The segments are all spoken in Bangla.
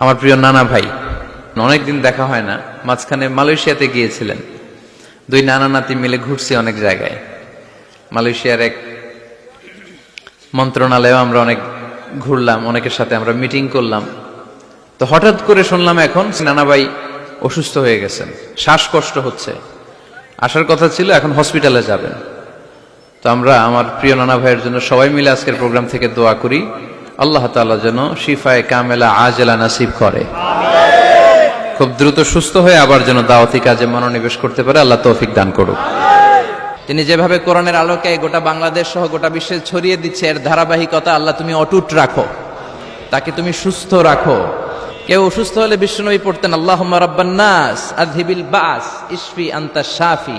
আমার প্রিয় নানা ভাই, অনেকদিন দেখা হয় না, মাঝখানে মালয়েশিয়াতে গিয়েছিলেন। দুই নানা নাতি মিলে ঘুরছি অনেক জায়গায়। মালয়েশিয়ার এক মন্ত্রণালয়েও আমরা অনেক ঘুরলাম, অনেকের সাথে আমরা মিটিং করলাম। তো হঠাৎ করে শুনলাম এখন নানা ভাই অসুস্থ হয়ে গেছেন, শ্বাসকষ্ট হচ্ছে, আসার কথা ছিল, এখন হসপিটালে যাবেন। তো আমরা আমার প্রিয় নানা ভাইয়ের জন্য সবাই মিলে আজকের প্রোগ্রাম থেকে দোয়া করি, আল্লাহ তাআলা যেন শিফায়ে কামেলা আজেলা নাসিব করে, খুব দ্রুত সুস্থ হয়ে আবার যেন দাওয়াতি কাজে মনোনিবেশ করতে পারে, আল্লাহ তৌফিক দান করুক। তিনি যেভাবে কোরআনের আলোকে গোটা বাংলাদেশ সহ গোটা বিশ্বে ছড়িয়ে দিচ্ছে, এর ধারাবাহিকতা আল্লাহ তুমি অটুট রাখো, তাকে তুমি সুস্থ রাখো। কেউ অসুস্থ হলে বিশ্বনবী পড়তেন আল্লাহুম্মা রাব্বান নাস আযহিবিল বাস ইশফি আনতা শাফি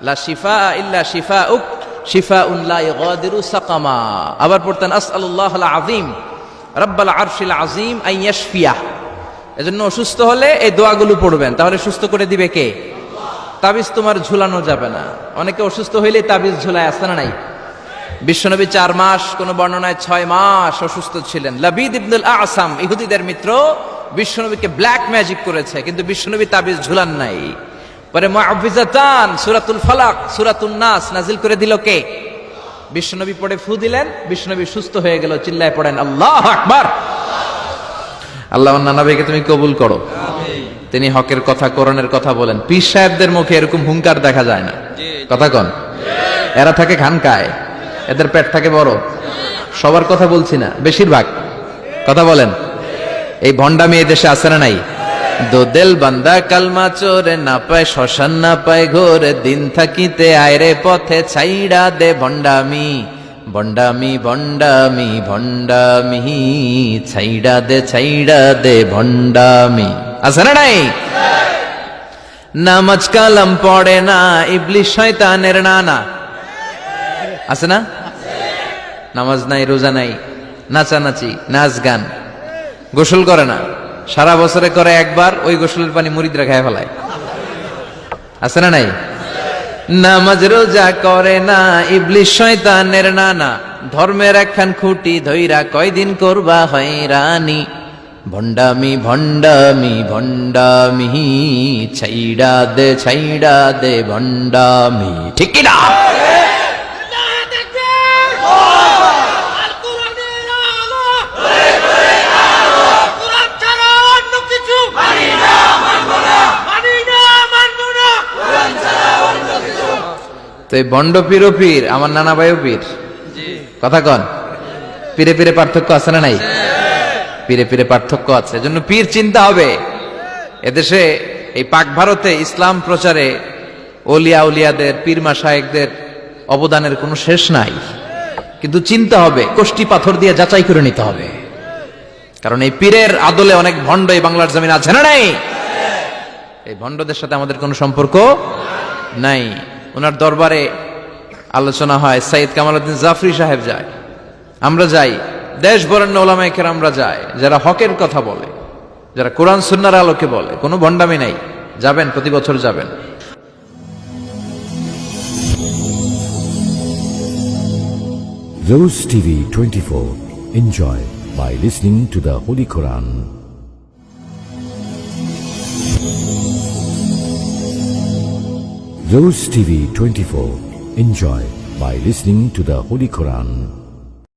লা শিফা ইল্লা শিফাউক শিফাউন লা ইগাদিরু সাকামা। আবার পড়তেন আসআলুল্লাহাল আযীম রাব্বাল আরশিল আযীম আন ইয়াশফিয়া। এজন্য অসুস্থ হলে এই দোয়াগুলো পড়বেন, তাহলে সুস্থ করে দিবে কে? তাবিজ তোমার ঝুলানো যাবে না। অনেকে অসুস্থ হইলে তাবিজ ঝুলায়, আসে না নাই? বিশ্বনবী 4 মাস, কোন বর্ণনায় 6 মাস অসুস্থ ছিলেন। লাবিদ ইবনুল আসাম, ইহুদিদের মিত্র, বিশ্বনবীকে ব্ল্যাক ম্যাজিক করেছে, কিন্তু বিশ্বনবী তাবিজ ঝুলান নাই। পরে মুআউযিজাতান, সূরাতুল ফালাক, সূরাতুন নাস নাজিল করে দিল কে? বিশ্বনবী পড়ে ফু দিলেন, বিশ্বনবী সুস্থ হয়ে গেল। চিল্লায় পড়েন আল্লাহু আকবার। আল্লাহ নানা ভাইকে তুমি কবুল করো, তিনি হকের কথা, কোরআনের কথা বলেন। পীর সাহেবদের মুখে এরকম হুঙ্কার দেখা যায় না, কথা কন। এরা থাকে খানকায়, এদের পেট থাকে বড়। সবার কথা বলছি না, বেশিরভাগ কথা বলেন। এই ভণ্ডামি এই দেশে আছে না নাই? দোদেল বান্দা কালমা চোরে, না পায় শ্মশান না পায় ঘোরে, দিন থাকিতে আয়রে পথে ছাইড়া দে ভণ্ডামি ভণ্ডামি ভণ্ডামি ভণ্ডামি, ছাইড়া দে ভণ্ডামি। আছে না নাই? নামাজ কালাম পড়ে না, ইবলিশ শয়তানের নানা। আছে না? নামাজ নাই, রোজা নাই, নাচানাচি, নাচ গান, গোসল করে না, সারা বছরে করে একবার, ওই গোসলের পানি মুরিদরা খায় ফেলায়। আছে না নাই? নামাজ রোজা করে না, ইবলিশ শয়তানের নানা, ধর্মের একখান খুঁটি ধইরা কয়দিন করবা হয়রানি। ভণ্ডামি ভণ্ডামি ভণ্ডামি, ছাইড়া দে ভণ্ডামি। ঠিক কি না? তো এই বন্ড পীর ও পীর, আমার নানা ভাইও পীর, কথা কন। পীরে পীরে পার্থক্য আছে না নাই? পীরে পীরে পার্থক্য আছে, এজন্য পীর চিন্তা হবে। এদেশে এই পাক ভারতে ইসলাম প্রচারে ওলিয়া উলিয়াদের, পীর মাশায়েখদের অবদানের কোনো শেষ নাই, কিন্তু চিন্তা হবে, কষ্টি পাথর দিয়ে যাচাই করে নিতে হবে। কারণ এই পীরের আদলে অনেক ভণ্ড এই বাংলার জমিন আছে না নাই? এই ভণ্ডদের সাথে আমাদের কোনো সম্পর্ক নাই। ওনার দরবারে আলোচনা হয়, সাইয়্যিদ কামালউদ্দিন জাফরি সাহেব যায়, আমরা যাই, দেশ বরেণ্য ওলামায়ে কেরামরা যায়, যারা হকের কথা বলে, যারা কোরআন সুন্নাহর আলোকে বলে, কোনো ভণ্ডামি নাই। যাবেন, প্রতি বছর যাবেন। Rose TV 24. Enjoy by listening to the Holy Quran. Rose TV 24. Enjoy by listening to the Holy Quran.